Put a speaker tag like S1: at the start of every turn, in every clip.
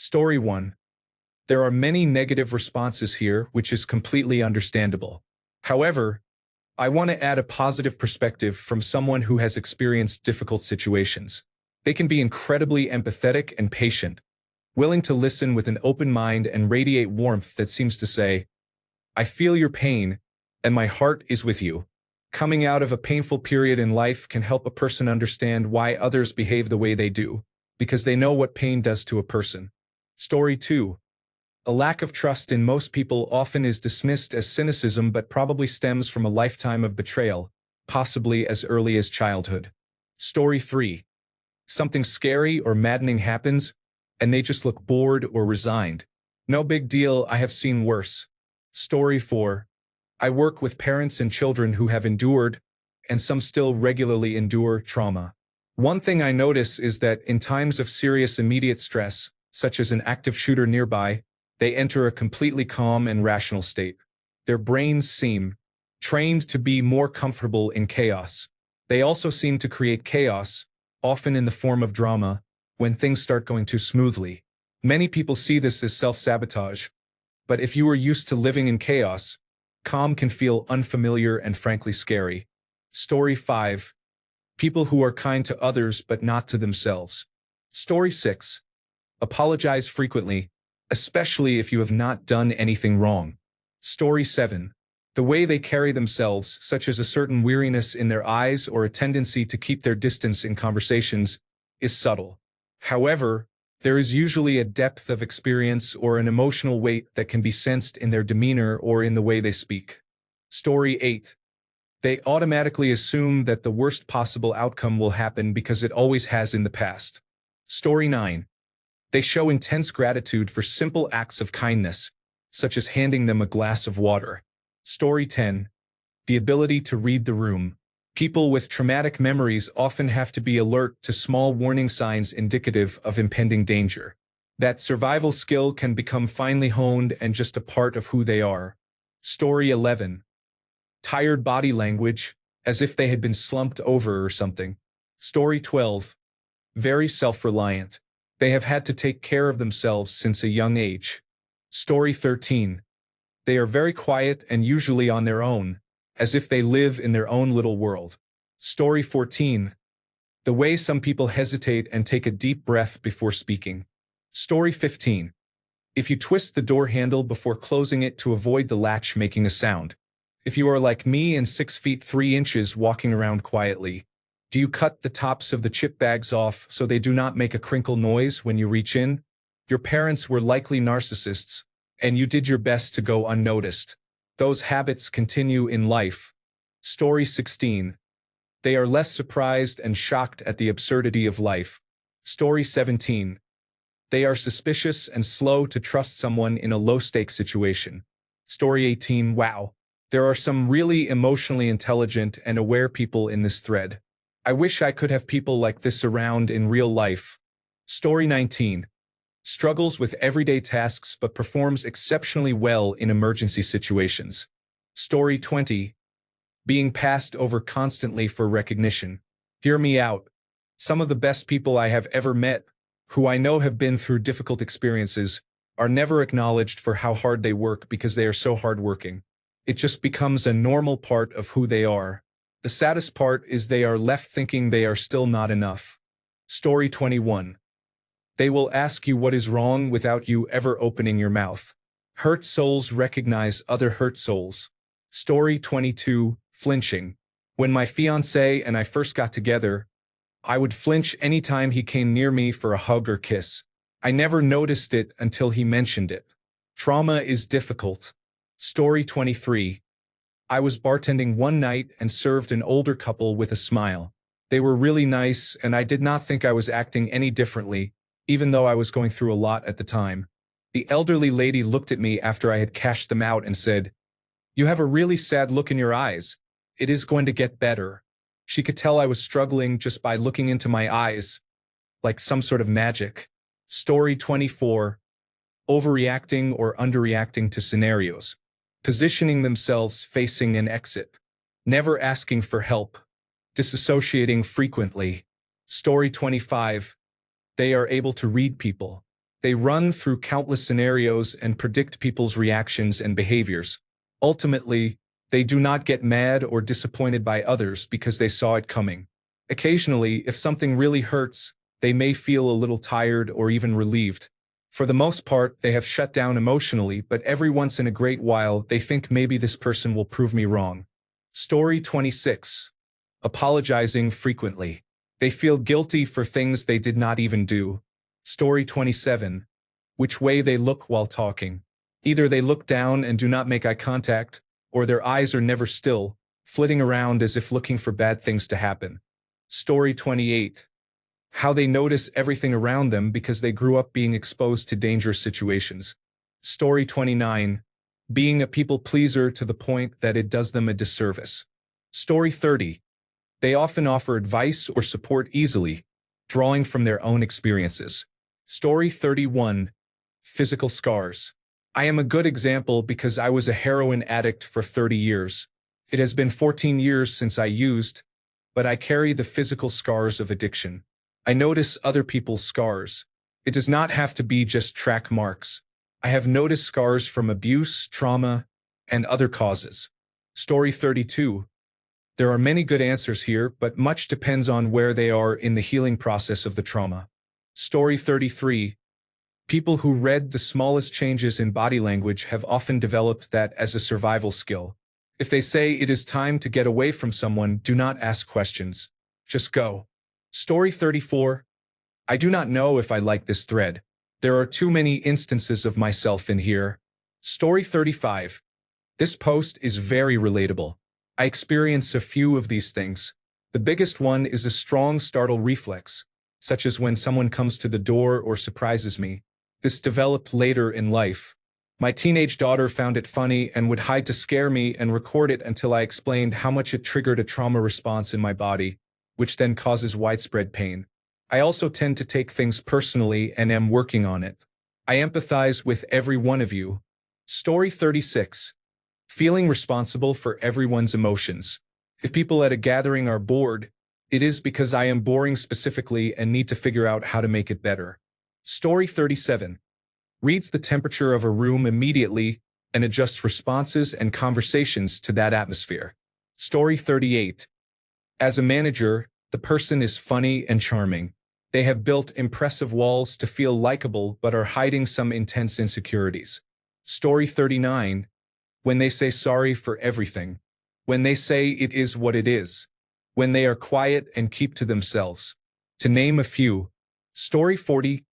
S1: Story 1. There are many negative responses here, which is completely understandable. However, I want to add a positive perspective from someone who has experienced difficult situations. They can be incredibly empathetic and patient, willing to listen with an open mind and radiate warmth that seems to say, "I feel your pain, and my heart is with you." Coming out of a painful period in life can help a person understand why others behave the way they do, because they know what pain does to a person. Story 2. A lack of trust in most people often is dismissed as cynicism but probably stems from a lifetime of betrayal, possibly as early as childhood. Story 3. Something scary or maddening happens, and they just look bored or resigned. No big deal, I have seen worse. Story 4. I work with parents and children who have endured, and some still regularly endure, trauma. One thing I notice is that in times of serious immediate stress, such as an active shooter nearby, they enter a completely calm and rational state. Their brains seem trained to be more comfortable in chaos. They also seem to create chaos, often in the form of drama, when things start going too smoothly. Many people see this as self-sabotage, but if you are used to living in chaos, calm can feel unfamiliar and frankly scary. Story 5. People who are kind to others but not to themselves. Story 6. Apologize frequently, especially if you have not done anything wrong. Story 7. The way they carry themselves, such as a certain weariness in their eyes or a tendency to keep their distance in conversations, is subtle. However, there is usually a depth of experience or an emotional weight that can be sensed in their demeanor or in the way they speak. Story 8. They automatically assume that the worst possible outcome will happen because it always has in the past. Story 9. They show intense gratitude for simple acts of kindness, such as handing them a glass of water. Story 10. The ability to read the room. People with traumatic memories often have to be alert to small warning signs indicative of impending danger. That survival skill can become finely honed and just a part of who they are. Story 11. Tired body language, as if they had been slumped over or something. Story 12. Very self-reliant. They have had to take care of themselves since a young age. Story 13. They are very quiet and usually on their own, as if they live in their own little world. Story 14. The way some people hesitate and take a deep breath before speaking. Story 15. If you twist the door handle before closing it to avoid the latch making a sound. If you are like me and 6 feet 3 inches walking around quietly, do you cut the tops of the chip bags off so they do not make a crinkle noise when you reach in? Your parents were likely narcissists, and you did your best to go unnoticed. Those habits continue in life. Story 16. They are less surprised and shocked at the absurdity of life. Story 17. They are suspicious and slow to trust someone in a low-stakes situation. Story 18. Wow. There are some really emotionally intelligent and aware people in this thread. I wish I could have people like this around in real life. Story 19. Struggles with everyday tasks but performs exceptionally well in emergency situations. Story 20. Being passed over constantly for recognition. Hear me out. Some of the best people I have ever met, who I know have been through difficult experiences, are never acknowledged for how hard they work because they are so hardworking. It just becomes a normal part of who they are. The saddest part is they are left thinking they are still not enough. Story 21. They will ask you what is wrong without you ever opening your mouth. Hurt souls recognize other hurt souls. Story 22. Flinching. When my fiancé and I first got together, I would flinch anytime he came near me for a hug or kiss. I never noticed it until he mentioned it. Trauma is difficult. Story 23. I was bartending one night and served an older couple with a smile. They were really nice, and I did not think I was acting any differently, even though I was going through a lot at the time. The elderly lady looked at me after I had cashed them out and said, "You have a really sad look in your eyes. It is going to get better." She could tell I was struggling just by looking into my eyes, like some sort of magic. Story 24. Overreacting or underreacting to scenarios. Positioning themselves facing an exit. Never asking for help. Disassociating frequently. Story 25. They are able to read people. They run through countless scenarios and predict people's reactions and behaviors. Ultimately, they do not get mad or disappointed by others because they saw it coming. Occasionally, if something really hurts, they may feel a little tired or even relieved. For the most part, they have shut down emotionally, but every once in a great while, they think maybe this person will prove me wrong. Story 26. Apologizing frequently. They feel guilty for things they did not even do. Story 27. Which way they look while talking. Either they look down and do not make eye contact, or their eyes are never still, flitting around as if looking for bad things to happen. Story 28. How they notice everything around them because they grew up being exposed to dangerous situations. Story 29. Being a people pleaser to the point that it does them a disservice. Story 30. They often offer advice or support easily, drawing from their own experiences. Story 31. Physical scars. I am a good example because I was a heroin addict for 30 years. It has been 14 years since I used, but I carry the physical scars of addiction. I notice other people's scars. It does not have to be just track marks. I have noticed scars from abuse, trauma, and other causes. Story 32. There are many good answers here, but much depends on where they are in the healing process of the trauma. Story 33. People who read the smallest changes in body language have often developed that as a survival skill. If they say it is time to get away from someone, do not ask questions. Just go. Story 34. I do not know if I like this thread. There are too many instances of myself in here. Story 35. This post is very relatable. I experience a few of these things. The biggest one is a strong startle reflex, such as when someone comes to the door or surprises me. This developed later in life. My teenage daughter found it funny and would hide to scare me and record it until I explained how much it triggered a trauma response in my body, which then causes widespread pain. I also tend to take things personally and am working on it. I empathize with every one of you. Story 36. Feeling responsible for everyone's emotions. If people at a gathering are bored, it is because I am boring specifically and need to figure out how to make it better. Story 37. Reads the temperature of a room immediately and adjusts responses and conversations to that atmosphere. Story 38. As a manager, the person is funny and charming. They have built impressive walls to feel likable but are hiding some intense insecurities. Story 39. When they say sorry for everything. When they say it is what it is. When they are quiet and keep to themselves. To name a few. Story 40.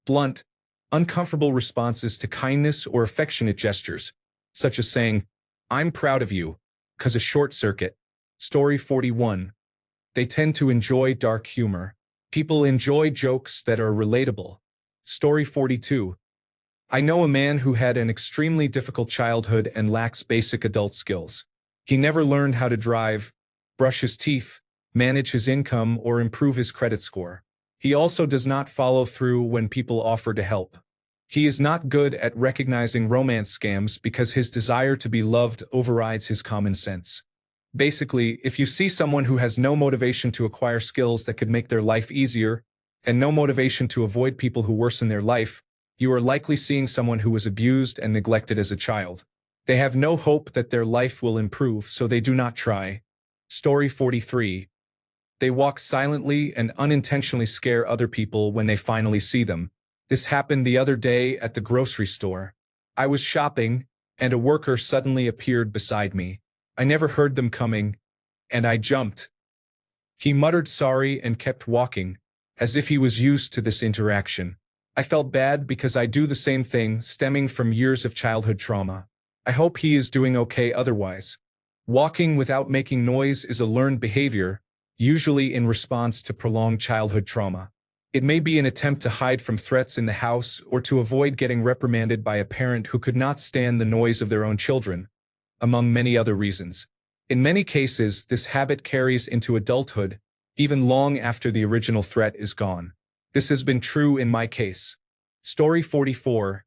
S1: Blunt, uncomfortable responses to kindness or affectionate gestures, such as saying, "I'm proud of you," cause a short circuit. Story 41. They tend to enjoy dark humor. People enjoy jokes that are relatable. Story 42. I know a man who had an extremely difficult childhood and lacks basic adult skills. He never learned how to drive, brush his teeth, manage his income, or improve his credit score. He also does not follow through when people offer to help. He is not good at recognizing romance scams because his desire to be loved overrides his common sense. Basically, if you see someone who has no motivation to acquire skills that could make their life easier, and no motivation to avoid people who worsen their life, you are likely seeing someone who was abused and neglected as a child. They have no hope that their life will improve, so they do not try. Story 43. They walk silently and unintentionally scare other people when they finally see them. This happened the other day at the grocery store. I was shopping, and a worker suddenly appeared beside me. I never heard them coming, and I jumped. He muttered sorry and kept walking, as if he was used to this interaction. I felt bad because I do the same thing, stemming from years of childhood trauma. I hope he is doing okay otherwise. Walking without making noise is a learned behavior, usually in response to prolonged childhood trauma. It may be an attempt to hide from threats in the house or to avoid getting reprimanded by a parent who could not stand the noise of their own children, among many other reasons. In many cases, this habit carries into adulthood, even long after the original threat is gone. This has been true in my case. Story 44.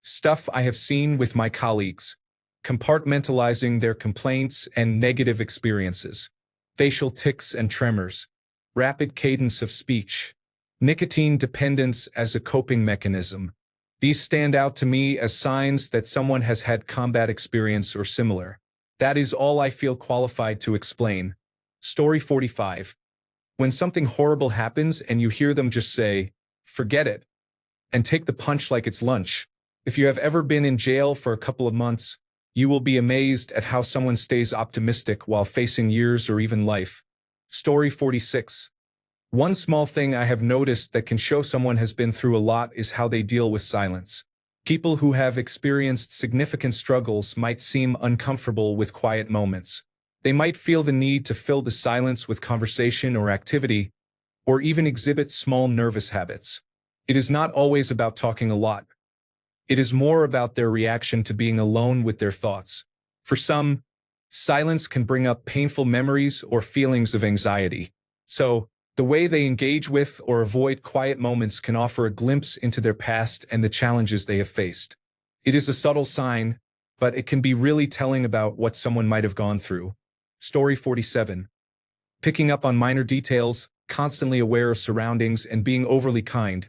S1: Stuff I have seen with my colleagues. Compartmentalizing their complaints and negative experiences. Facial tics and tremors. Rapid cadence of speech. Nicotine dependence as a coping mechanism. These stand out to me as signs that someone has had combat experience or similar. That is all I feel qualified to explain. Story 45. When something horrible happens and you hear them just say, "Forget it," and take the punch like it's lunch. If you have ever been in jail for a couple of months, you will be amazed at how someone stays optimistic while facing years or even life. Story 46. One small thing I have noticed that can show someone has been through a lot is how they deal with silence. People who have experienced significant struggles might seem uncomfortable with quiet moments. They might feel the need to fill the silence with conversation or activity, or even exhibit small nervous habits. It is not always about talking a lot. It is more about their reaction to being alone with their thoughts. For some, silence can bring up painful memories or feelings of anxiety. So, the way they engage with or avoid quiet moments can offer a glimpse into their past and the challenges they have faced. It is a subtle sign, but it can be really telling about what someone might have gone through. Story 47. Picking up on minor details, constantly aware of surroundings, and being overly kind.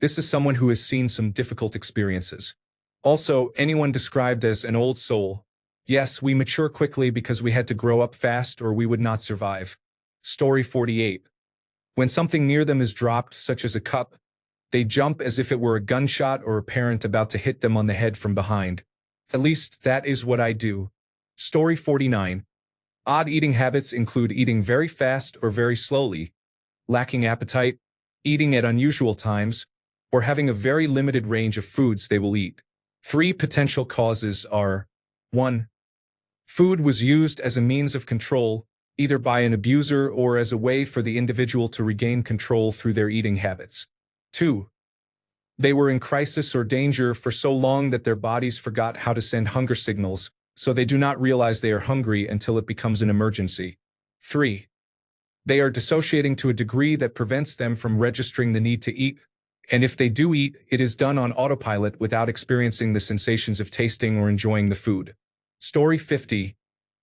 S1: This is someone who has seen some difficult experiences. Also, anyone described as an old soul. Yes, we mature quickly because we had to grow up fast or we would not survive. Story 48. When something near them is dropped, such as a cup, they jump as if it were a gunshot or a parent about to hit them on the head from behind. At least that is what I do. Story 49. Odd eating habits include eating very fast or very slowly, lacking appetite, eating at unusual times, or having a very limited range of foods they will eat. 3 potential causes are: 1. Food was used as a means of control, either by an abuser or as a way for the individual to regain control through their eating habits. 2. They were in crisis or danger for so long that their bodies forgot how to send hunger signals, so they do not realize they are hungry until it becomes an emergency. 3. They are dissociating to a degree that prevents them from registering the need to eat, and if they do eat, it is done on autopilot without experiencing the sensations of tasting or enjoying the food. Story 50.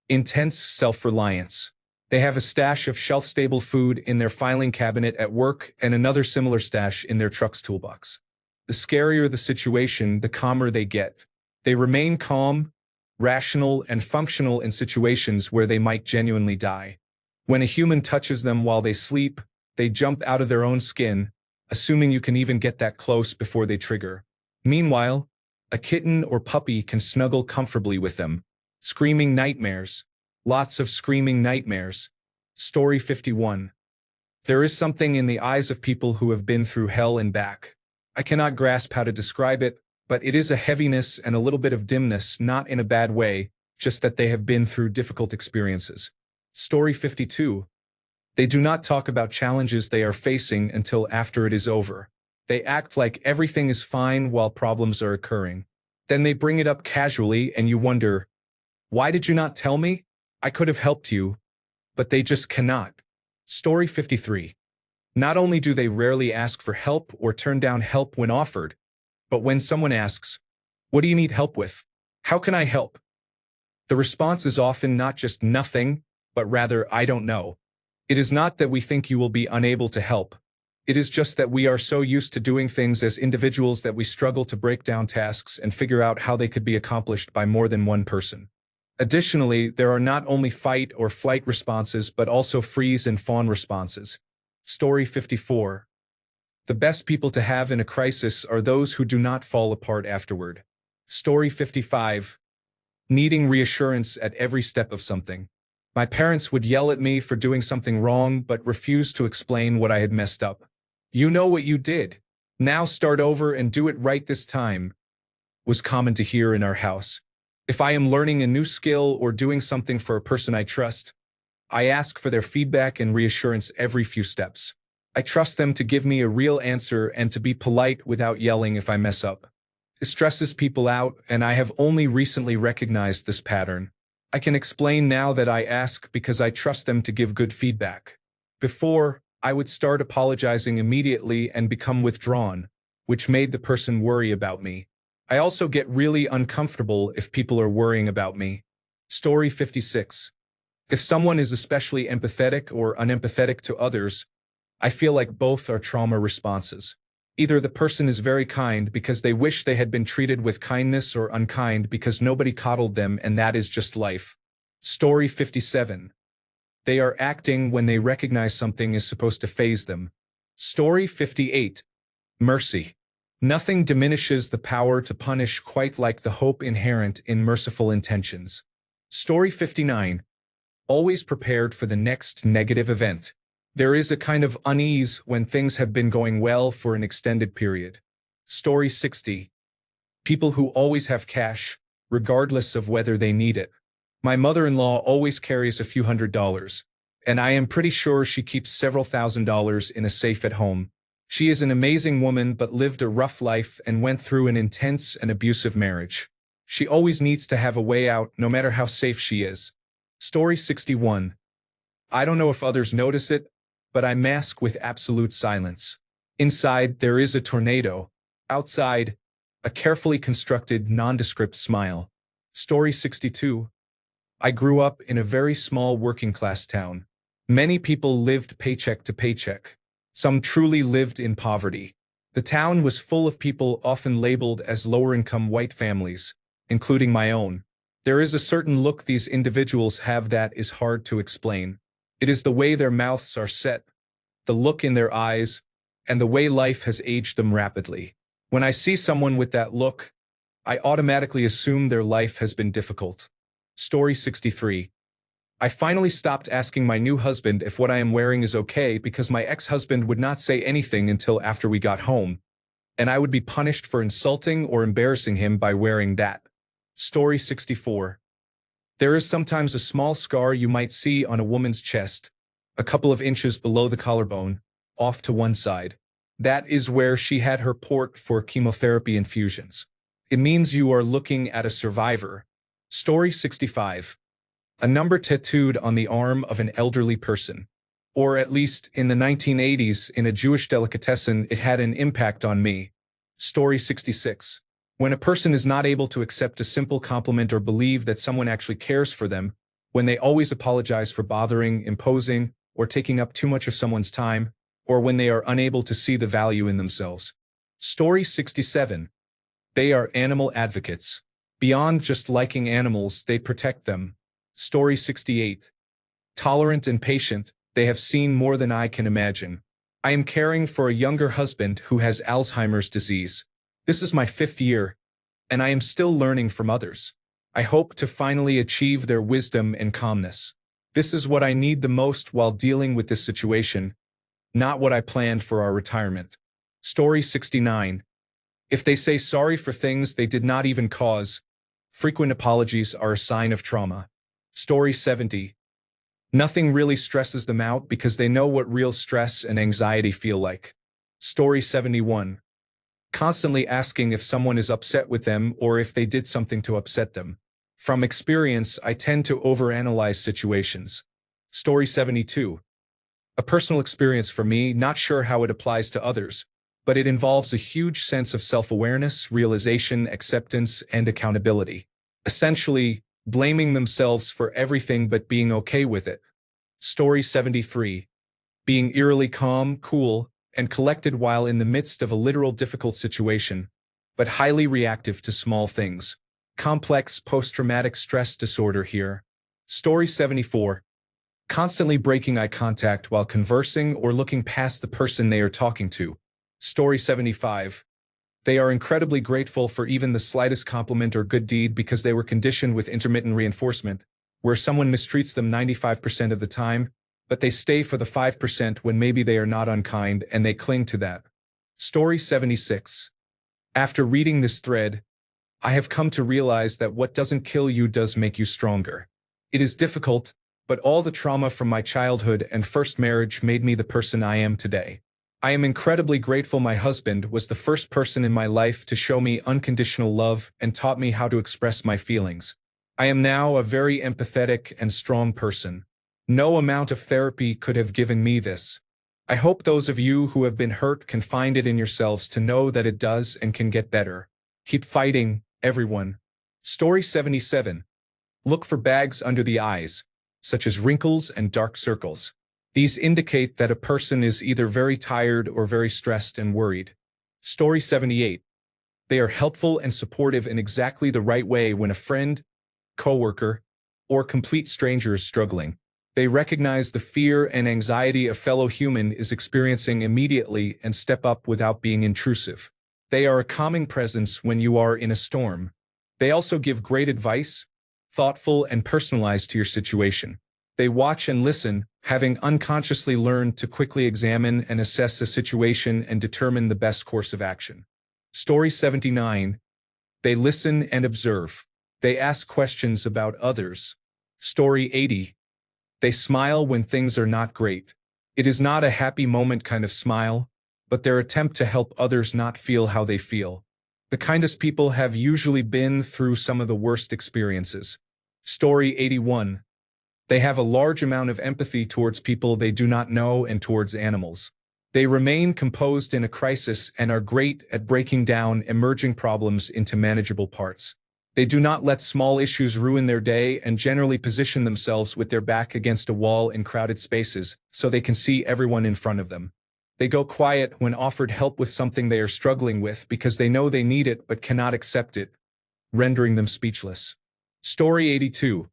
S1: Intense self-reliance. They have a stash of shelf-stable food in their filing cabinet at work and another similar stash in their truck's toolbox. The scarier the situation, the calmer they get. They remain calm, rational, and functional in situations where they might genuinely die. When a human touches them while they sleep, they jump out of their own skin, assuming you can even get that close before they trigger. Meanwhile, a kitten or puppy can snuggle comfortably with them. Screaming nightmares. Lots of screaming nightmares. Story 51. There is something in the eyes of people who have been through hell and back. I cannot grasp how to describe it, but it is a heaviness and a little bit of dimness, not in a bad way, just that they have been through difficult experiences. Story 52. They do not talk about challenges they are facing until after it is over. They act like everything is fine while problems are occurring. Then they bring it up casually and you wonder, why did you not tell me? I could have helped you. But they just cannot. Story 53. Not only do they rarely ask for help or turn down help when offered, but when someone asks, "What do you need help with? How can I help?" the response is often not just nothing, but rather, "I don't know." It is not that we think you will be unable to help. It is just that we are so used to doing things as individuals that we struggle to break down tasks and figure out how they could be accomplished by more than one person. Additionally, there are not only fight or flight responses but also freeze and fawn responses. Story 54. The best people to have in a crisis are those who do not fall apart afterward. Story 55. Needing reassurance at every step of something. My parents would yell at me for doing something wrong but refuse to explain what I had messed up. "You know what you did. Now start over and do it right this time," was common to hear in our house. If I am learning a new skill or doing something for a person I trust, I ask for their feedback and reassurance every few steps. I trust them to give me a real answer and to be polite without yelling if I mess up. It stresses people out, and I have only recently recognized this pattern. I can explain now that I ask because I trust them to give good feedback. Before, I would start apologizing immediately and become withdrawn, which made the person worry about me. I also get really uncomfortable if people are worrying about me. Story 56. If someone is especially empathetic or unempathetic to others, I feel like both are trauma responses. Either the person is very kind because they wish they had been treated with kindness, or unkind because nobody coddled them, and that is just life. Story 57. They are acting when they recognize something is supposed to faze them. Story 58. Mercy. Nothing diminishes the power to punish quite like the hope inherent in merciful intentions. Story 59. Always prepared for the next negative event. There is a kind of unease when things have been going well for an extended period. Story 60. People who always have cash, regardless of whether they need it. My mother-in-law always carries a few $100s, and I am pretty sure she keeps several $1,000s in a safe at home. She is an amazing woman but lived a rough life and went through an intense and abusive marriage. She always needs to have a way out, no matter how safe she is. Story 61. I don't know if others notice it, but I mask with absolute silence. Inside, there is a tornado. Outside, a carefully constructed, nondescript smile. Story 62. I grew up in a very small working-class town. Many people lived paycheck to paycheck. Some truly lived in poverty. The town was full of people often labeled as lower-income white families, including my own. There is a certain look these individuals have that is hard to explain. It is the way their mouths are set, the look in their eyes, and the way life has aged them rapidly. When I see someone with that look, I automatically assume their life has been difficult. Story 63. I finally stopped asking my new husband if what I am wearing is okay because my ex-husband would not say anything until after we got home, and I would be punished for insulting or embarrassing him by wearing that. Story 64. There is sometimes a small scar you might see on a woman's chest, a couple of inches below the collarbone, off to one side. That is where she had her port for chemotherapy infusions. It means you are looking at a survivor. Story 65. A number tattooed on the arm of an elderly person. Or at least in the 1980s, in a Jewish delicatessen, it had an impact on me. Story 66. When a person is not able to accept a simple compliment or believe that someone actually cares for them, when they always apologize for bothering, imposing, or taking up too much of someone's time, or when they are unable to see the value in themselves. Story 67. They are animal advocates. Beyond just liking animals, they protect them. Story 68. Tolerant and patient, they have seen more than I can imagine. I am caring for a younger husband who has Alzheimer's disease. This is my 5th year, and I am still learning from others. I hope to finally achieve their wisdom and calmness. This is what I need the most while dealing with this situation, not what I planned for our retirement. Story 69. If they say sorry for things they did not even cause, frequent apologies are a sign of trauma. Story 70. Nothing really stresses them out because they know what real stress and anxiety feel like. Story 71. Constantly asking if someone is upset with them or if they did something to upset them. From experience, I tend to overanalyze situations. Story 72. A personal experience for me, not sure how it applies to others, but it involves a huge sense of self-awareness, realization, acceptance, and accountability. Essentially, blaming themselves for everything but being okay with it. Story 73. Being eerily calm, cool, and collected while in the midst of a literal difficult situation, but highly reactive to small things. Complex post-traumatic stress disorder here. Story 74. Constantly breaking eye contact while conversing or looking past the person they are talking to. Story 75. They are incredibly grateful for even the slightest compliment or good deed because they were conditioned with intermittent reinforcement, where someone mistreats them 95% of the time, but they stay for the 5% when maybe they are not unkind and they cling to that. Story 76. After reading this thread, I have come to realize that what doesn't kill you does make you stronger. It is difficult, but all the trauma from my childhood and first marriage made me the person I am today. I am incredibly grateful my husband was the first person in my life to show me unconditional love and taught me how to express my feelings. I am now a very empathetic and strong person. No amount of therapy could have given me this. I hope those of you who have been hurt can find it in yourselves to know that it does and can get better. Keep fighting, everyone. Story 77. Look for bags under the eyes, such as wrinkles and dark circles. These indicate that a person is either very tired or very stressed and worried. Story 78. They are helpful and supportive in exactly the right way when a friend, coworker, or complete stranger is struggling. They recognize the fear and anxiety a fellow human is experiencing immediately and step up without being intrusive. They are a calming presence when you are in a storm. They also give great advice, thoughtful and personalized to your situation. They watch and listen, having unconsciously learned to quickly examine and assess a situation and determine the best course of action. Story 79. They listen and observe. They ask questions about others. Story 80. They smile when things are not great. It is not a happy moment kind of smile, but their attempt to help others not feel how they feel. The kindest people have usually been through some of the worst experiences. Story 81. They have a large amount of empathy towards people they do not know and towards animals. They remain composed in a crisis and are great at breaking down emerging problems into manageable parts. They do not let small issues ruin their day and generally position themselves with their back against a wall in crowded spaces so they can see everyone in front of them. They go quiet when offered help with something they are struggling with because they know they need it but cannot accept it, rendering them speechless. Story 82.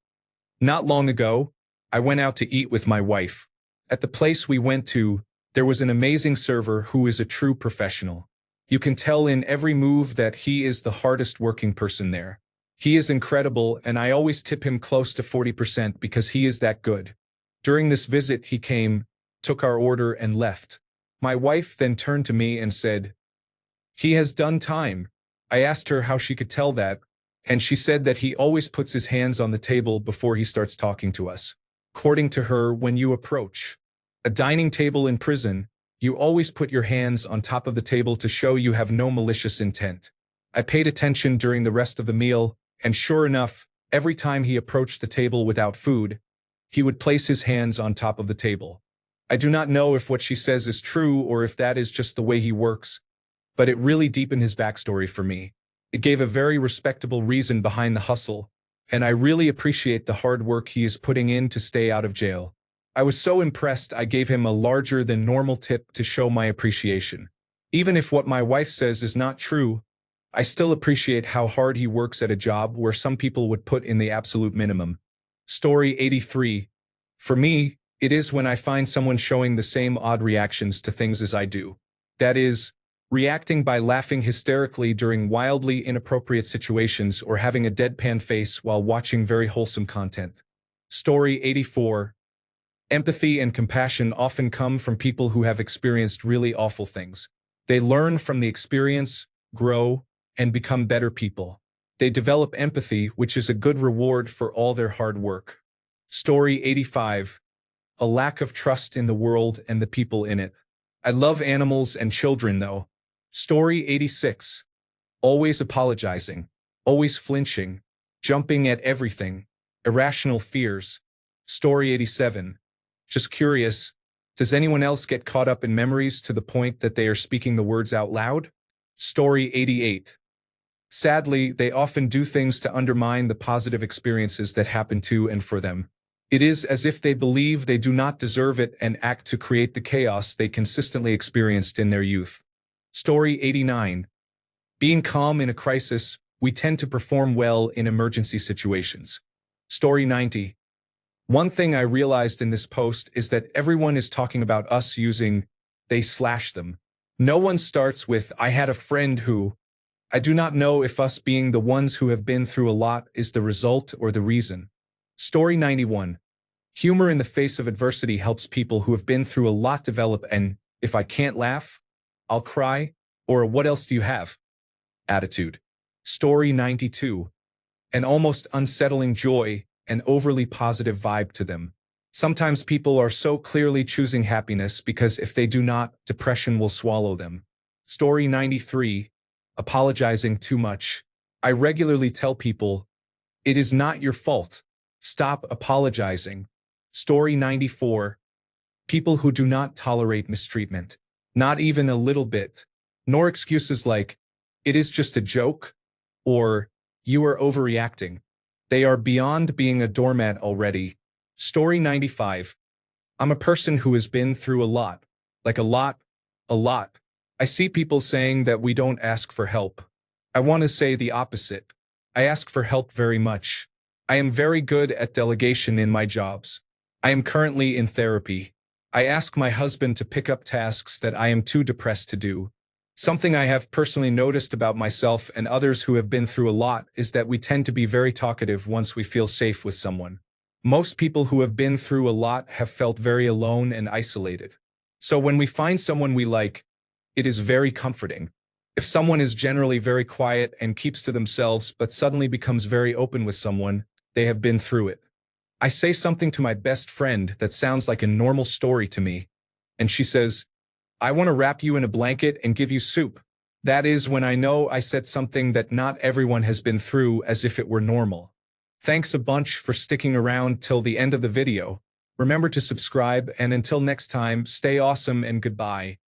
S1: Not long ago, I went out to eat with my wife. At the place we went to, there was an amazing server who is a true professional. You can tell in every move that he is the hardest working person there. He is incredible, and I always tip him close to 40% because he is that good. During this visit, he came, took our order, and left. My wife then turned to me and said, "He has done time." I asked her how she could tell that, and she said that he always puts his hands on the table before he starts talking to us. According to her, when you approach a dining table in prison, you always put your hands on top of the table to show you have no malicious intent. I paid attention during the rest of the meal, and sure enough, every time he approached the table without food, he would place his hands on top of the table. I do not know if what she says is true or if that is just the way he works, but it really deepened his backstory for me. It gave a very respectable reason behind the hustle, and I really appreciate the hard work he is putting in to stay out of jail. I was so impressed I gave him a larger than normal tip to show my appreciation. Even if what my wife says is not true, I still appreciate how hard he works at a job where some people would put in the absolute minimum. Story 83. For me, it is when I find someone showing the same odd reactions to things as I do. That is, reacting by laughing hysterically during wildly inappropriate situations or having a deadpan face while watching very wholesome content. Story 84. Empathy and compassion often come from people who have experienced really awful things. They learn from the experience, grow, and become better people. They develop empathy, which is a good reward for all their hard work. Story 85. A lack of trust in the world and the people in it. I love animals and children though. Story 86. Always apologizing. Always flinching. Jumping at everything. Irrational fears. Story 87. Just curious, does anyone else get caught up in memories to the point that they are speaking the words out loud? Story 88. Sadly, they often do things to undermine the positive experiences that happen to and for them. It is as if they believe they do not deserve it and act to create the chaos they consistently experienced in their youth. Story 89. Being calm in a crisis, we tend to perform well in emergency situations. Story 90. One thing I realized in this post is that everyone is talking about us using they/them. No one starts with, I had a friend who. I do not know if us being the ones who have been through a lot is the result or the reason. Story 91. Humor in the face of adversity helps people who have been through a lot develop an, if I can't laugh, I'll cry, or what else do you have? Attitude. Story 92. An almost unsettling joy, an overly positive vibe to them. Sometimes people are so clearly choosing happiness because if they do not, depression will swallow them. Story 93. Apologizing too much. I regularly tell people, it is not your fault. Stop apologizing. Story 94. People who do not tolerate mistreatment. Not even a little bit. Nor excuses like, it is just a joke, or you are overreacting. They are beyond being a doormat already. Story 95. I'm a person who has been through a lot. Like a lot, a lot. I see people saying that we don't ask for help. I want to say the opposite. I ask for help very much. I am very good at delegation in my jobs. I am currently in therapy. I ask my husband to pick up tasks that I am too depressed to do. Something I have personally noticed about myself and others who have been through a lot is that we tend to be very talkative once we feel safe with someone. Most people who have been through a lot have felt very alone and isolated. So when we find someone we like, it is very comforting. If someone is generally very quiet and keeps to themselves but suddenly becomes very open with someone, they have been through it. I say something to my best friend that sounds like a normal story to me, and she says, "I want to wrap you in a blanket and give you soup." That is when I know I said something that not everyone has been through as if it were normal. Thanks a bunch for sticking around till the end of the video. Remember to subscribe, and until next time, stay awesome and goodbye.